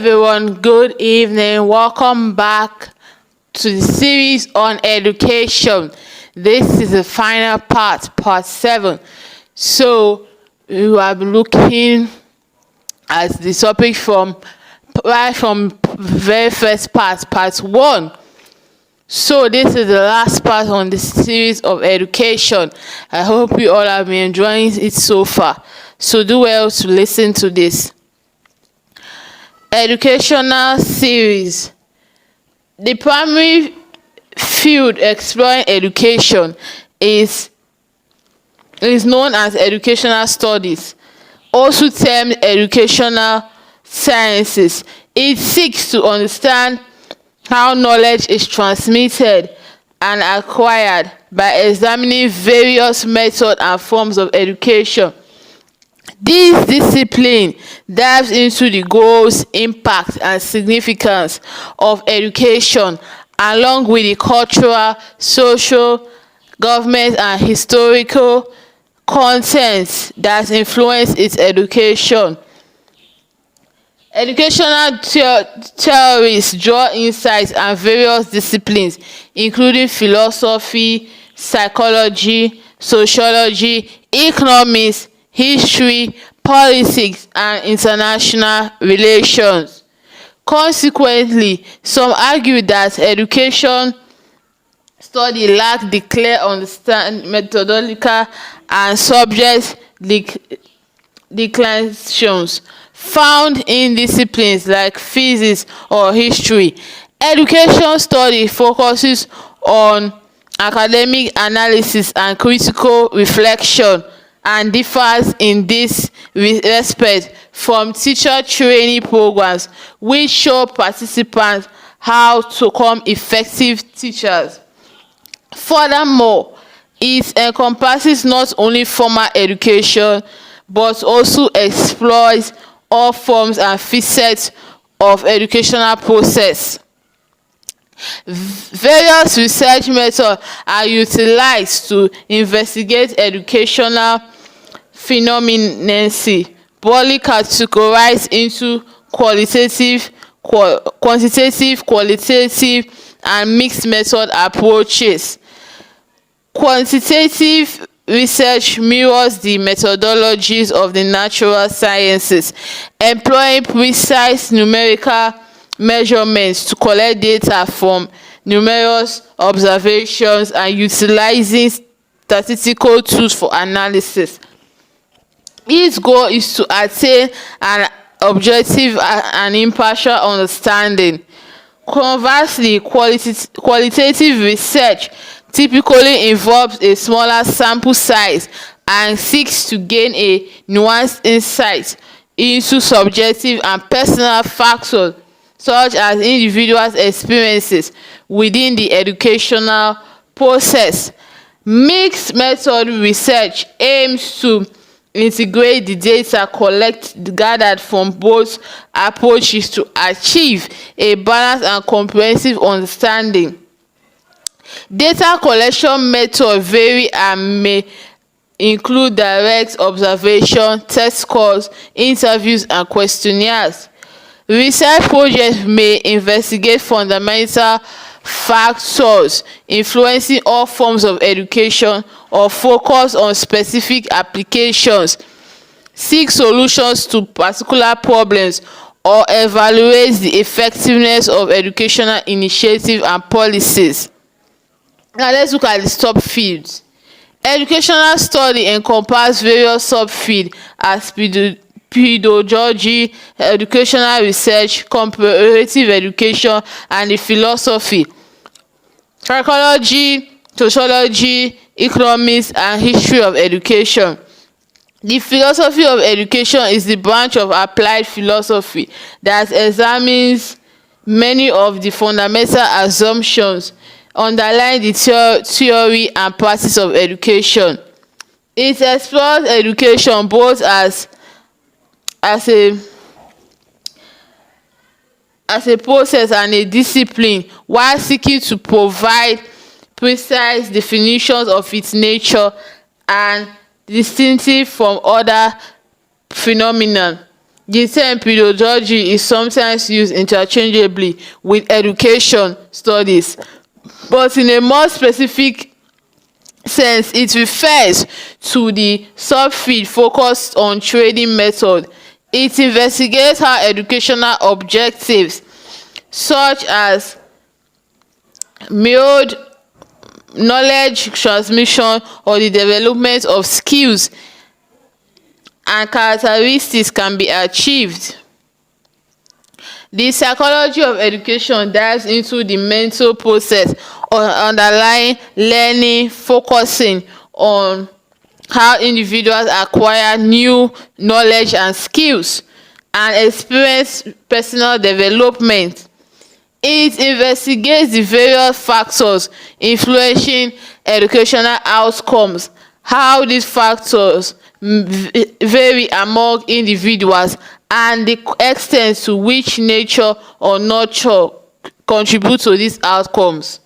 everyone, good evening. Welcome back to the series on education. This is the final part 7. So we will be looking at the topic from very first part 1. So this is the last part on the series of education. I hope you all have been enjoying it so far. So do well to listen to this educational series. The primary field exploring education is known as educational studies, also termed educational sciences. It seeks to understand how knowledge is transmitted and acquired by examining various methods and forms of education. This discipline dives into the goals, impact, and significance of education, along with the cultural, social, government, and historical contents that influence its education. Educational theories draw insights and various disciplines, including philosophy, psychology, sociology, economics, history, politics, and international relations. Consequently, some argue that education study lack the clear understanding, methodological, and subject declinations found in disciplines like physics or history. Education study focuses on academic analysis and critical reflection, and differs in this respect from teacher training programs, which show participants how to become effective teachers. Furthermore, it encompasses not only formal education but also explores all forms and facets of educational process. Various research methods are utilized to investigate educational phenomena, broadly categorized into quantitative, qualitative, and mixed method approaches. Quantitative research mirrors the methodologies of the natural sciences, employing precise numerical measurements to collect data from numerous observations and utilizing statistical tools for analysis. Its goal is to attain an objective and impartial understanding. Conversely, qualitative research typically involves a smaller sample size and seeks to gain a nuanced insight into subjective and personal factors such as individuals' experiences within the educational process. Mixed method research aims to integrate the data gathered from both approaches to achieve a balanced and comprehensive understanding. Data collection methods vary and may include direct observation, test scores, interviews, and questionnaires. Research projects may investigate fundamental factors influencing all forms of education or focus on specific applications, seek solutions to particular problems, or evaluate the effectiveness of educational initiatives and policies. Now let's look at the subfields. Educational study encompasses various subfields as pedagogy, educational research, comparative education, and the philosophy, psychology, sociology, economics, and history of education. The philosophy of education is the branch of applied philosophy that examines many of the fundamental assumptions underlying the theory and practice of education. It explores education both as a process and a discipline, while seeking to provide precise definitions of its nature and distinctive from other phenomena. The term pedagogy is sometimes used interchangeably with education studies, but in a more specific sense it refers to the subfield focused on training method. It investigates how educational objectives such as mild knowledge transmission or the development of skills and characteristics can be achieved. The psychology of education dives into the mental process of underlying learning, focusing on how individuals acquire new knowledge and skills and experience personal development. It investigates the various factors influencing educational outcomes, how these factors vary among individuals, and the extent to which nature or nurture contribute to these outcomes.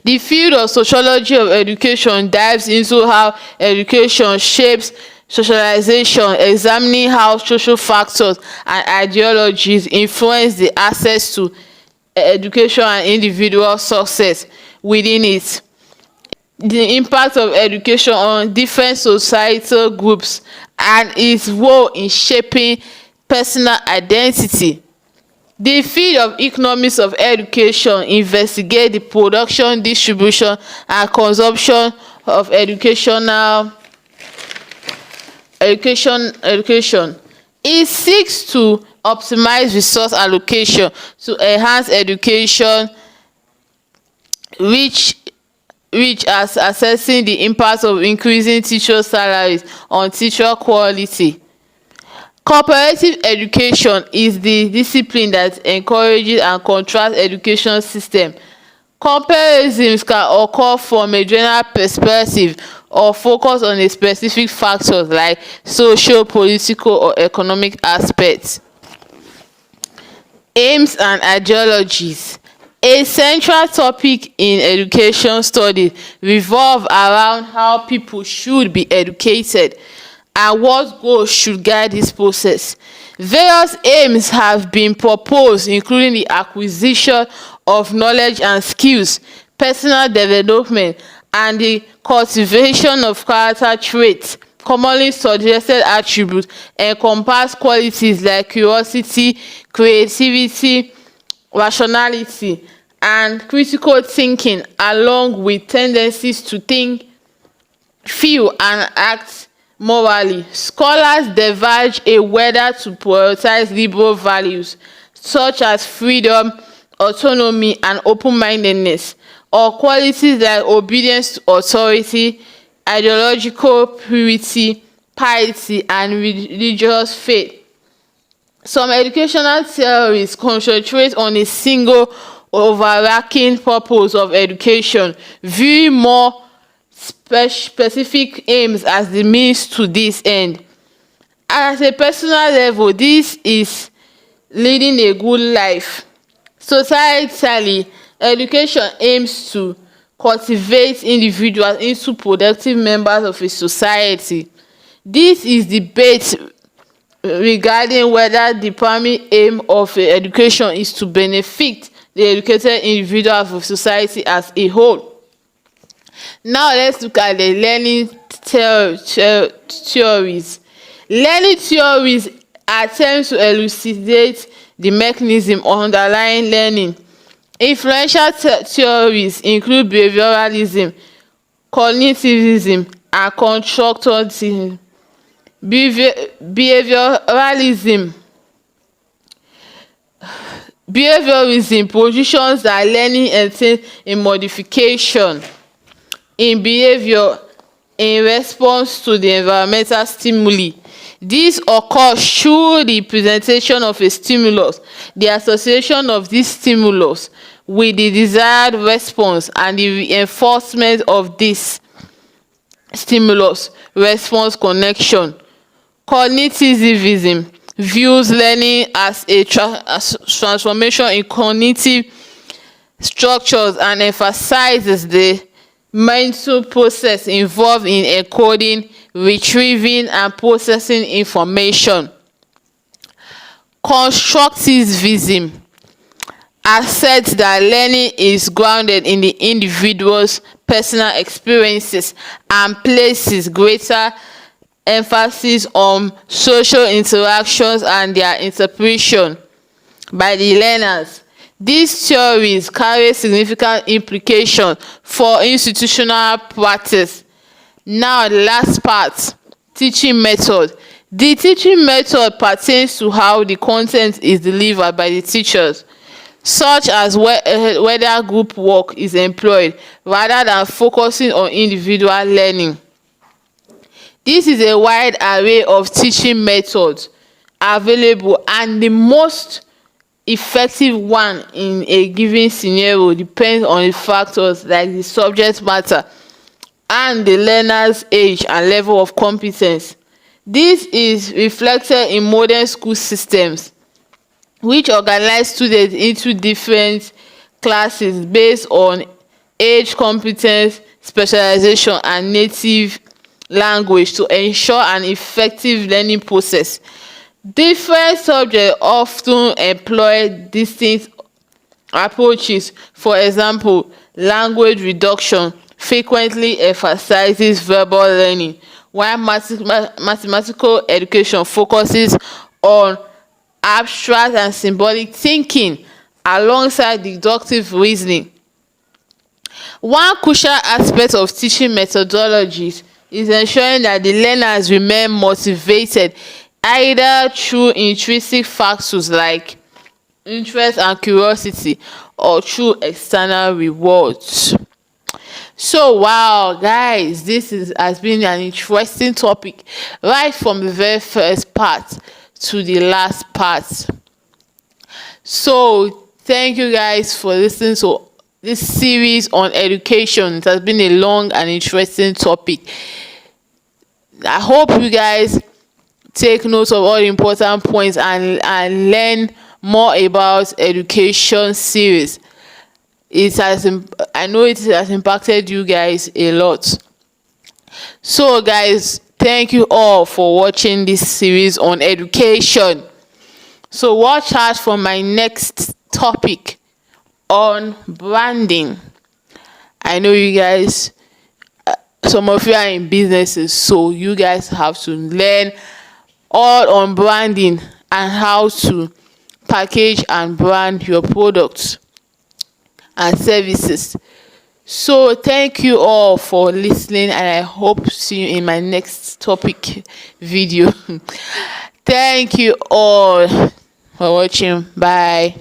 The field of sociology of education dives into how education shapes socialization, examining how social factors and ideologies influence the access to education and individual success within it. The impact of education on different societal groups and its role in shaping personal identity. The field of economics of education investigates the production, distribution, and consumption of education. It seeks to optimize resource allocation to enhance education, which as assessing the impact of increasing teacher salaries on teacher quality. Comparative education is the discipline that encourages and contrasts education system. Comparisons can occur from a general perspective or focus on a specific factors like social, political, or economic aspects. Aims and ideologies. A central topic in education studies revolve around how people should be educated and what goals should guide this process. Various aims have been proposed, including the acquisition of knowledge and skills, personal development, and the cultivation of character traits. Commonly suggested attributes encompass qualities like curiosity, creativity, rationality, and critical thinking, along with tendencies to think, feel, and act morally. Scholars diverge on whether to prioritize liberal values such as freedom, autonomy, and open-mindedness, or qualities like obedience to authority, ideological purity, piety, and religious faith. Some educational theories concentrate on a single overarching purpose of education, viewing more specific aims as the means to this end. At a personal level, this is leading a good life. Societally, education aims to cultivate individuals into productive members of a society. This is debate regarding whether the primary aim of education is to benefit the educated individuals of society as a whole. Now let's look at the learning theories. Learning theories attempt to elucidate the mechanism underlying learning. Influential theories include behavioralism, cognitivism, and constructivism. Behaviorism positions that learning entails a modification in behavior in response to the environmental stimuli. This occurs through the presentation of a stimulus, the association of this stimulus with the desired response, and the reinforcement of this stimulus response connection. Cognitivism views learning as a transformation in cognitive structures and emphasizes the mental process involved in encoding, retrieving, and processing information. Constructivism asserts that learning is grounded in the individual's personal experiences and places greater emphasis on social interactions and their interpretation by the learners. These theories carry significant implications for institutional practice. Now, the last part, teaching method. The teaching method pertains to how the content is delivered by the teachers, such as whether group work is employed rather than focusing on individual learning. This is a wide array of teaching methods available, and the most effective one in a given scenario depends on the factors like the subject matter and the learner's age and level of competence. This is reflected in modern school systems, which organize students into different classes based on age, competence, specialization, and native language to ensure an effective learning process. Different subjects often employ distinct approaches. For example, language reduction frequently emphasizes verbal learning, while mathematical education focuses on abstract and symbolic thinking alongside deductive reasoning. One crucial aspect of teaching methodologies is ensuring that the learners remain motivated either through intrinsic factors like interest and curiosity or through external rewards. So wow, guys, has been an interesting topic right from the very first part to the last part. So thank you guys for listening to this series on education. It has been a long and interesting topic. I hope you guys take note of all the important points and learn more about education series. I know it has impacted you guys a lot. So guys, thank you all for watching this series on education. So watch out for my next topic on branding. I know you guys, some of you are in businesses, so you guys have to learn all on branding and how to package and brand your products and services. So thank you all for listening, and I hope to see you in my next topic video. Thank you all for watching. Bye.